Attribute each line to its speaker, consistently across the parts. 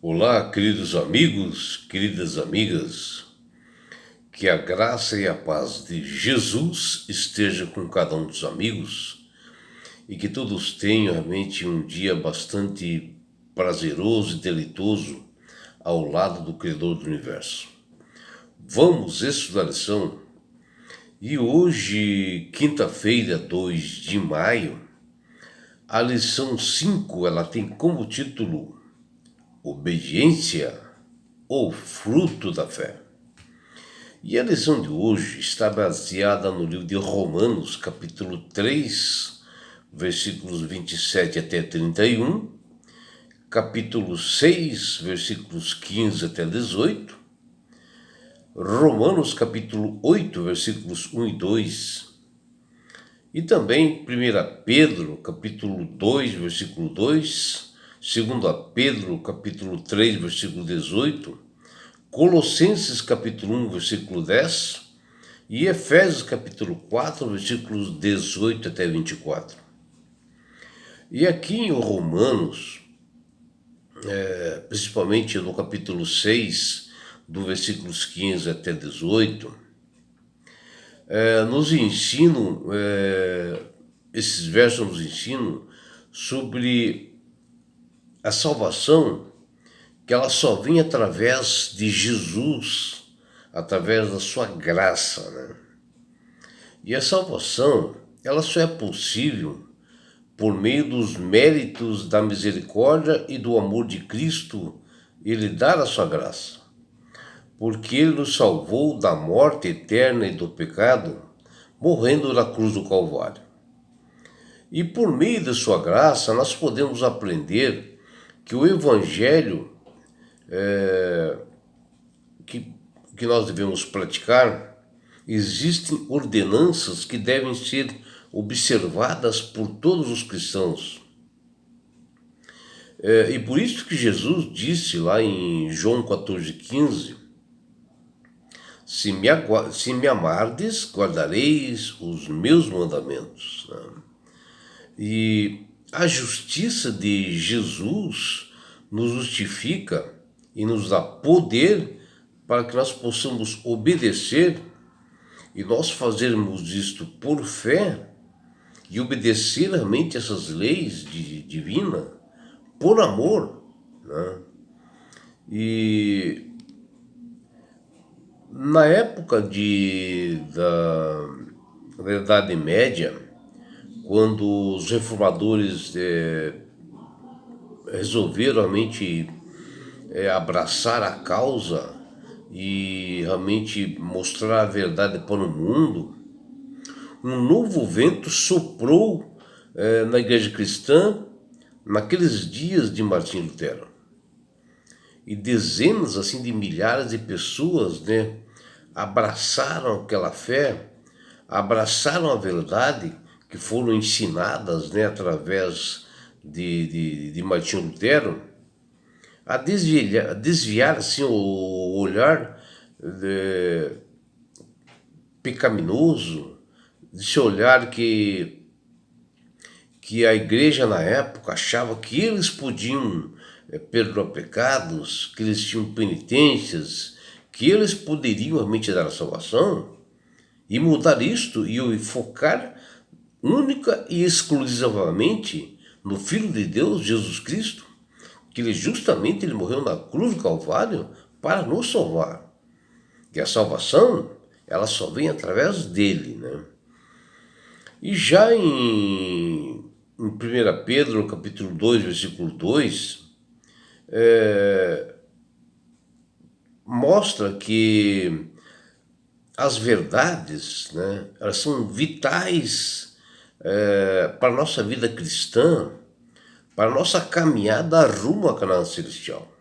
Speaker 1: Olá, queridos amigos, queridas amigas, que a graça e a paz de Jesus esteja com cada um dos amigos e que todos tenham realmente um dia bastante prazeroso e deleitoso ao lado do Criador do Universo. Vamos estudar a lição e hoje, quinta-feira, 2 de maio, a lição 5 ela tem como título Obediência ou fruto da fé. E a lição de hoje está baseada no livro de Romanos, capítulo 3, versículos 27 até 31, capítulo 6, versículos 15 até 18, Romanos, capítulo 8, versículos 1 e 2, e também 1 Pedro, capítulo 2, versículo 2, 2 Pedro, capítulo 3, versículo 18, Colossenses capítulo 1, versículo 10 e Efésios capítulo 4, versículos 18 até 24. E aqui em Romanos, principalmente no capítulo 6, do versículos 15 até 18, nos ensinam, esses versos nos ensinam sobre a salvação, que ela só vem através de Jesus, através da sua graça, né? E a salvação, ela só é possível por meio dos méritos da misericórdia e do amor de Cristo, ele dar a sua graça. Porque ele nos salvou da morte eterna e do pecado, morrendo na cruz do Calvário. E por meio da sua graça, nós podemos aprender que o Evangelho que nós devemos praticar, existem ordenanças que devem ser observadas por todos os cristãos. E por isso que Jesus disse lá em João 14,15, se me amardes, guardareis os meus mandamentos. Né? E a justiça de Jesus nos justifica e nos dá poder para que nós possamos obedecer e nós fazermos isto por fé e obedecer realmente essas leis divinas por amor, né? E na época da Idade Média, quando os reformadores resolveram realmente abraçar a causa e realmente mostrar a verdade para o mundo, um novo vento soprou na igreja cristã naqueles dias de Martim Lutero. E dezenas assim de milhares de pessoas, né, abraçaram aquela fé, abraçaram a verdade que foram ensinadas, né, através de Martim Lutero, a desviar assim, o olhar pecaminoso, desse olhar que a igreja na época achava que eles podiam perdoar pecados, que eles tinham penitências, que eles poderiam realmente dar a salvação, e mudar isto e focar única e exclusivamente no Filho de Deus, Jesus Cristo, que ele morreu na cruz do Calvário para nos salvar. E a salvação, ela só vem através dele, né? E já em 1 Pedro, capítulo 2, versículo 2, mostra que as verdades, né, elas são vitais para a nossa vida cristã, para a nossa caminhada rumo à Canaã Celestial.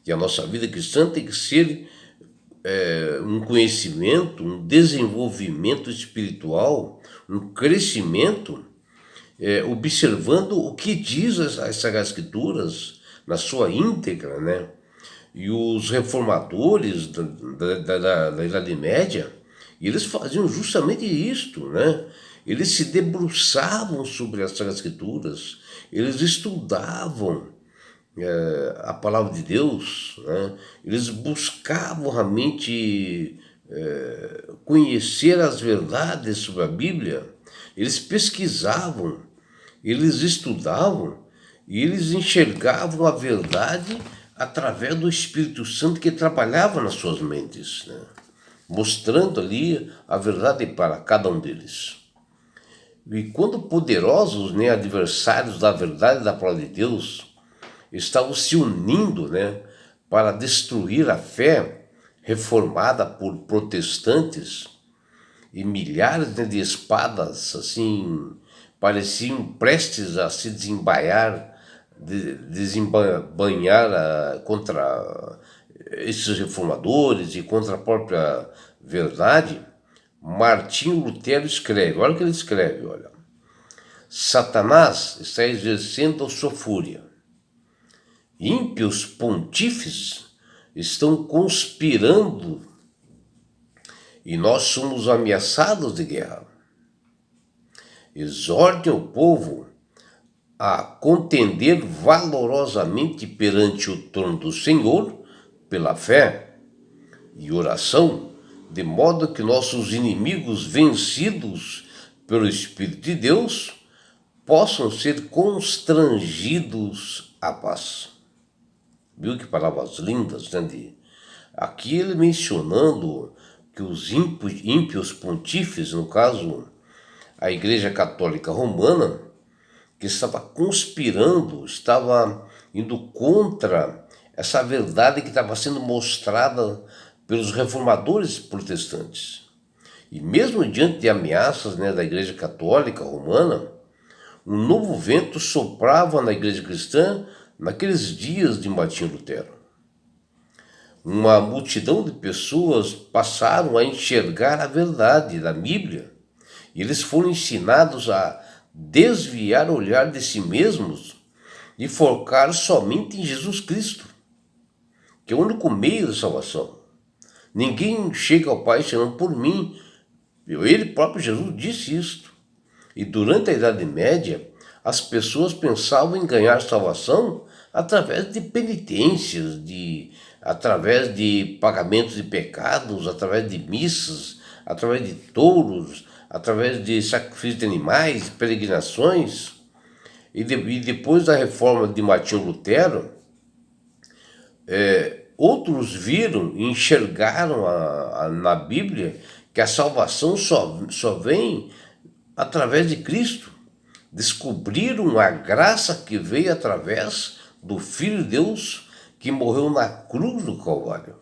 Speaker 1: E a nossa vida cristã tem que ser um conhecimento, um desenvolvimento espiritual, um crescimento, observando o que diz as Sagradas Escrituras na sua íntegra, né? E os reformadores da Idade Média, eles faziam justamente isto, né? Eles se debruçavam sobre as Sagradas Escrituras, eles estudavam, a palavra de Deus, né? Eles buscavam realmente conhecer as verdades sobre a Bíblia, eles pesquisavam, eles estudavam e eles enxergavam a verdade através do Espírito Santo que trabalhava nas suas mentes, né? Mostrando ali a verdade para cada um deles. E quando poderosos, né, adversários da verdade da palavra de Deus estavam se unindo, né, para destruir a fé reformada por protestantes, e milhares, né, de espadas assim pareciam prestes a se desembanhar contra esses reformadores e contra a própria verdade. Martinho Lutero escreve, olha o que ele escreve, olha: Satanás está exercendo a sua fúria. Ímpios pontífices estão conspirando e nós somos ameaçados de guerra. Exorte o povo a contender valorosamente perante o trono do Senhor pela fé e oração, de modo que nossos inimigos vencidos pelo Espírito de Deus possam ser constrangidos à paz. Viu que palavras lindas, né? Aqui ele mencionando que os ímpios pontífices, no caso a Igreja Católica Romana, que estava conspirando, estava indo contra essa verdade que estava sendo mostrada pelos reformadores protestantes. E mesmo diante de ameaças, né, da Igreja Católica Romana, um novo vento soprava na Igreja Cristã naqueles dias de Martinho Lutero. Uma multidão de pessoas passaram a enxergar a verdade da Bíblia e eles foram ensinados a desviar o olhar de si mesmos e focar somente em Jesus Cristo, que é o único meio de salvação. Ninguém chega ao Pai senão por mim. Ele próprio Jesus disse isto. E durante a Idade Média, as pessoas pensavam em ganhar salvação através de penitências, através de pagamentos de pecados, através de missas, através de touros, através de sacrifício de animais, peregrinações. E depois da reforma de Martinho Lutero, outros viram e enxergaram na Bíblia que a salvação só vem através de Cristo. Descobriram a graça que veio através do Filho de Deus que morreu na cruz do Calvário.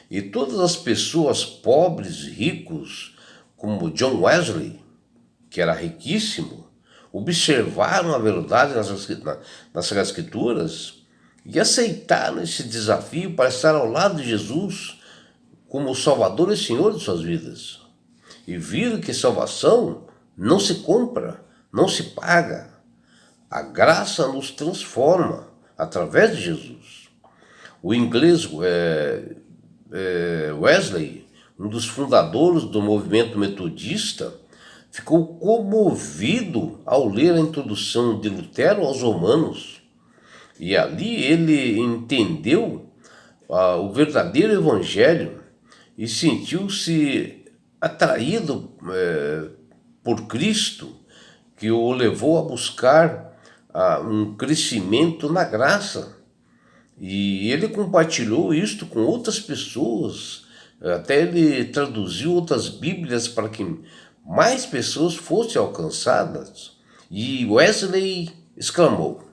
Speaker 1: E todas as pessoas pobres, ricos, como John Wesley, que era riquíssimo, observaram a verdade nas Sagradas Escrituras e aceitaram esse desafio para estar ao lado de Jesus como o Salvador e Senhor de suas vidas. E viram que salvação não se compra, não se paga. A graça nos transforma através de Jesus. O inglês Wesley, um dos fundadores do movimento metodista, ficou comovido ao ler a introdução de Lutero aos Romanos. E ali ele entendeu o verdadeiro evangelho e sentiu-se atraído por Cristo, que o levou a buscar um crescimento na graça. E ele compartilhou isto com outras pessoas, até ele traduziu outras Bíblias para que mais pessoas fossem alcançadas. E Wesley exclamou: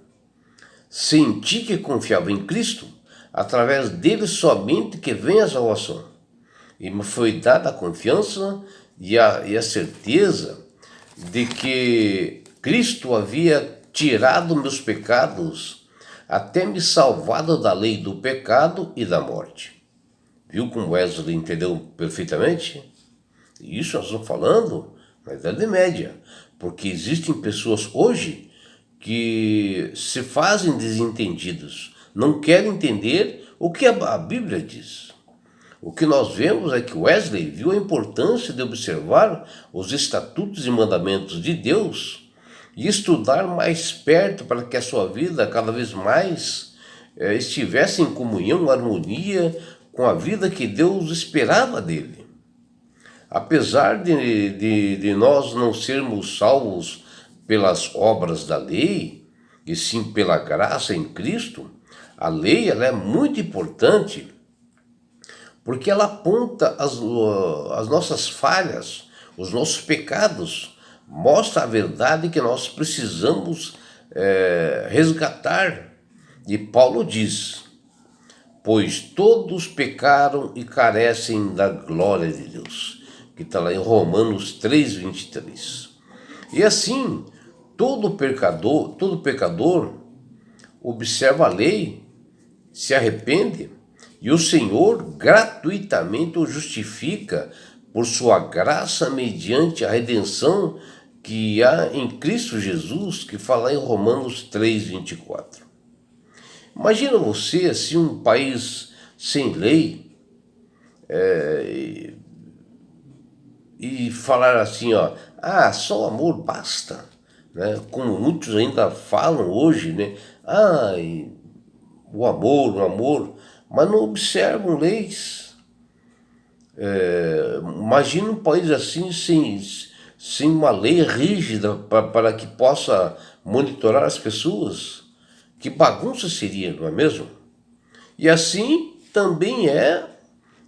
Speaker 1: senti que confiava em Cristo, através dele somente que vem a salvação. E me foi dada a confiança e a certeza de que Cristo havia tirado meus pecados, até me salvado da lei do pecado e da morte. Viu como Wesley entendeu perfeitamente? Isso nós estamos falando na Idade Média, porque existem pessoas hoje que se fazem desentendidos, não querem entender o que a Bíblia diz. O que nós vemos é que Wesley viu a importância de observar os estatutos e mandamentos de Deus e estudar mais perto para que a sua vida cada vez mais estivesse em comunhão, harmonia com a vida que Deus esperava dele. Apesar de nós não sermos salvos pelas obras da lei, e sim pela graça em Cristo, a lei ela é muito importante porque ela aponta as nossas falhas, os nossos pecados, mostra a verdade que nós precisamos resgatar. E Paulo diz: pois todos pecaram e carecem da glória de Deus, que está lá em Romanos 3:23. E assim, todo pecador observa a lei, se arrepende, e o Senhor gratuitamente o justifica por sua graça mediante a redenção que há em Cristo Jesus, que fala em Romanos 3:24. Imagina você, assim, um país sem lei, e falar assim, ó, só o amor basta, né? Como muitos ainda falam hoje, né? O amor, mas não observam leis. Imagina um país assim, sem uma lei rígida para que possa monitorar as pessoas. Que bagunça seria, não é mesmo? E assim também é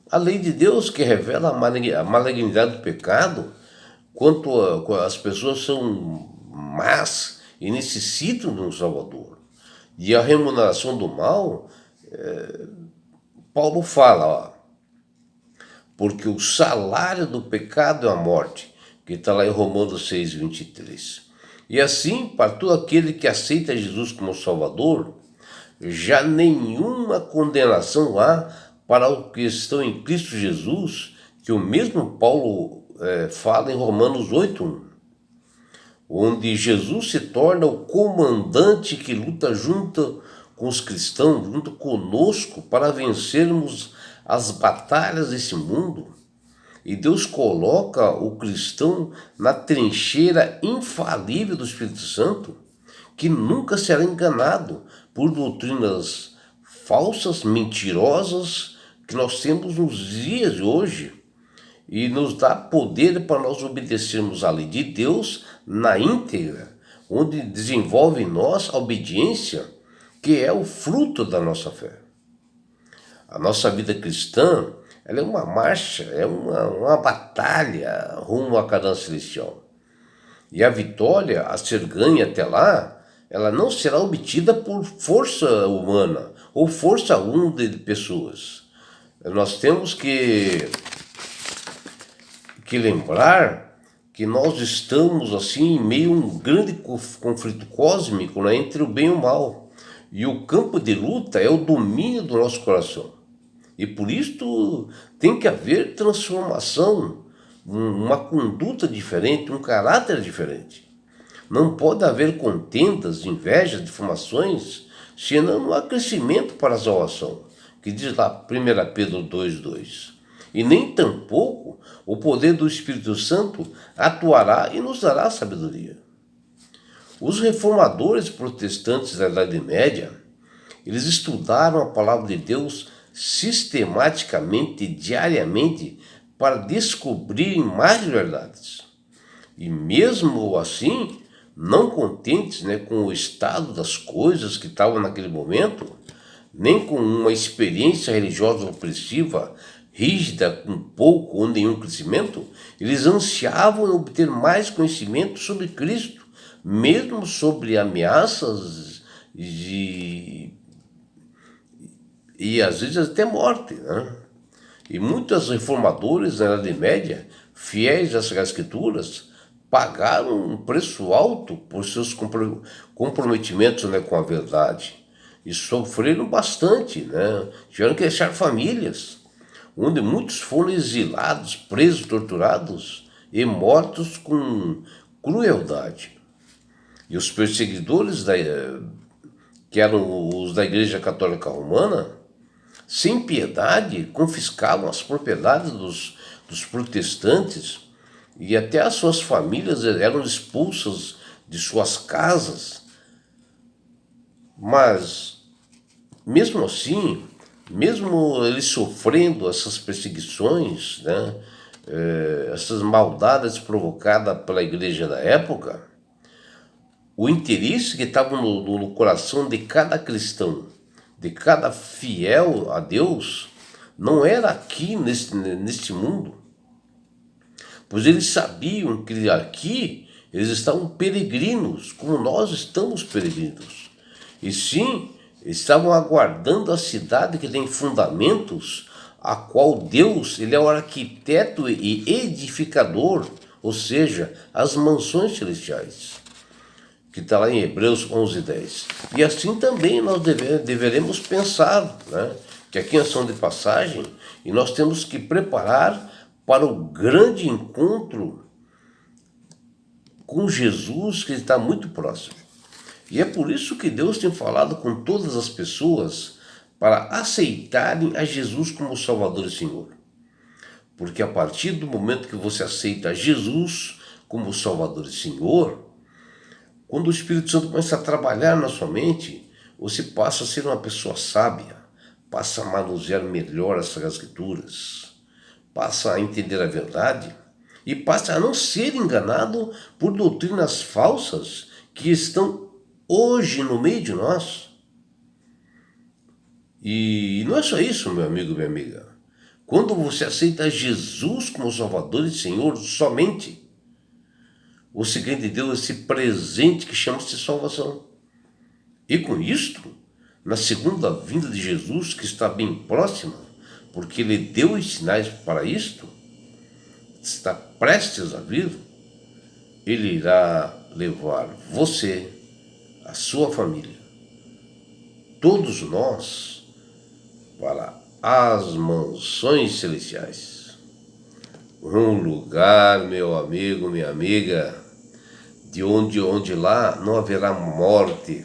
Speaker 1: a lei de Deus que revela a malignidade do pecado, quanto as pessoas são más e necessitam de um Salvador. E a remuneração do mal, Paulo fala, ó, porque o salário do pecado é a morte, que está lá em Romanos 6:23. E assim, para todo aquele que aceita Jesus como Salvador, já nenhuma condenação há para os que estão em Cristo Jesus, que o mesmo Paulo fala em Romanos 8:1, onde Jesus se torna o comandante que luta junto com os cristãos, junto conosco, para vencermos as batalhas desse mundo. E Deus coloca o cristão na trincheira infalível do Espírito Santo, que nunca será enganado por doutrinas falsas, mentirosas, que nós temos nos dias de hoje, e nos dá poder para nós obedecermos à lei de Deus na íntegra, onde desenvolve em nós a obediência, que é o fruto da nossa fé. A nossa vida cristã, ela é uma marcha, é uma batalha rumo à Canaã celestial. E a vitória a ser ganha até lá, ela não será obtida por força humana ou força única de pessoas. Nós temos que lembrar que nós estamos assim em meio a um grande conflito cósmico, né, entre o bem e o mal. E o campo de luta é o domínio do nosso coração. E por isso tem que haver transformação, uma conduta diferente, um caráter diferente. Não pode haver contendas, invejas, difamações, senão não há crescimento para a salvação, que diz lá 1 Pedro 2:2. E nem tampouco o poder do Espírito Santo atuará e nos dará sabedoria. Os reformadores protestantes da Idade Média, eles estudaram a palavra de Deus sistematicamente, diariamente, para descobrirem mais verdades. E mesmo assim, não contentes, né, com o estado das coisas que estavam naquele momento, nem com uma experiência religiosa opressiva, rígida, com pouco ou nenhum crescimento, eles ansiavam em obter mais conhecimento sobre Cristo, mesmo sobre ameaças e às vezes até morte, né? E muitos reformadores na Idade Média, fiéis às Escrituras, pagaram um preço alto por seus comprometimentos, né, com a verdade. E sofreram bastante, né? Tiveram que deixar famílias, onde muitos foram exilados, presos, torturados e mortos com crueldade. E os perseguidores, que eram os da Igreja Católica Romana, sem piedade, confiscavam as propriedades dos protestantes, e até as suas famílias eram expulsas de suas casas. Mas mesmo assim, mesmo ele sofrendo essas perseguições, né, essas maldades provocadas pela igreja da época, o interesse que estava no coração de cada cristão, de cada fiel a Deus, não era aqui neste mundo, pois eles sabiam que aqui eles estavam peregrinos, como nós estamos peregrinos. E sim, estavam aguardando a cidade que tem fundamentos, a qual Deus, ele é o arquiteto e edificador, ou seja, as mansões celestiais, que está lá em Hebreus 11:10. E assim também nós deveremos pensar, né? Que aqui nós somos de passagem e nós temos que preparar para o grande encontro com Jesus, que está muito próximo. E é por isso que Deus tem falado com todas as pessoas para aceitarem a Jesus como Salvador e Senhor. Porque a partir do momento que você aceita Jesus como Salvador e Senhor, quando o Espírito Santo começa a trabalhar na sua mente, você passa a ser uma pessoa sábia, passa a manusear melhor as Escrituras, passa a entender a verdade e passa a não ser enganado por doutrinas falsas que estão hoje no meio de nós. E não é só isso, meu amigo, minha amiga. Quando você aceita Jesus como Salvador e Senhor somente, você ganha de Deus esse presente que chama-se salvação. E com isto, na segunda vinda de Jesus, que está bem próxima, porque ele deu os sinais para isto, está prestes a vir, ele irá levar você, a sua família, todos nós, para as mansões celestiais. Um lugar, meu amigo, minha amiga, de onde lá não haverá morte,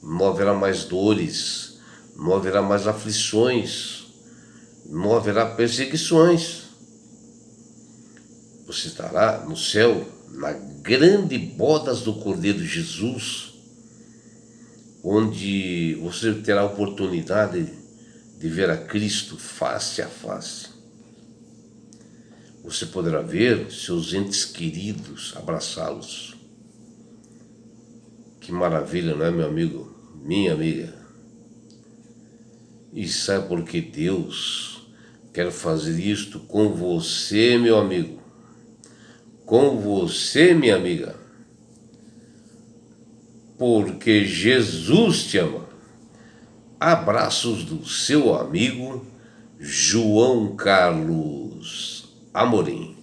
Speaker 1: não haverá mais dores, não haverá mais aflições, não haverá perseguições. Você estará no céu, na grande bodas do Cordeiro Jesus, onde você terá a oportunidade de ver a Cristo face a face. Você poderá ver seus entes queridos, abraçá-los. Que maravilha, não é, meu amigo? Minha amiga. E sabe por que Deus quer fazer isto com você, meu amigo? Com você, minha amiga? Porque Jesus te ama. Abraços do seu amigo João Carlos Amorim.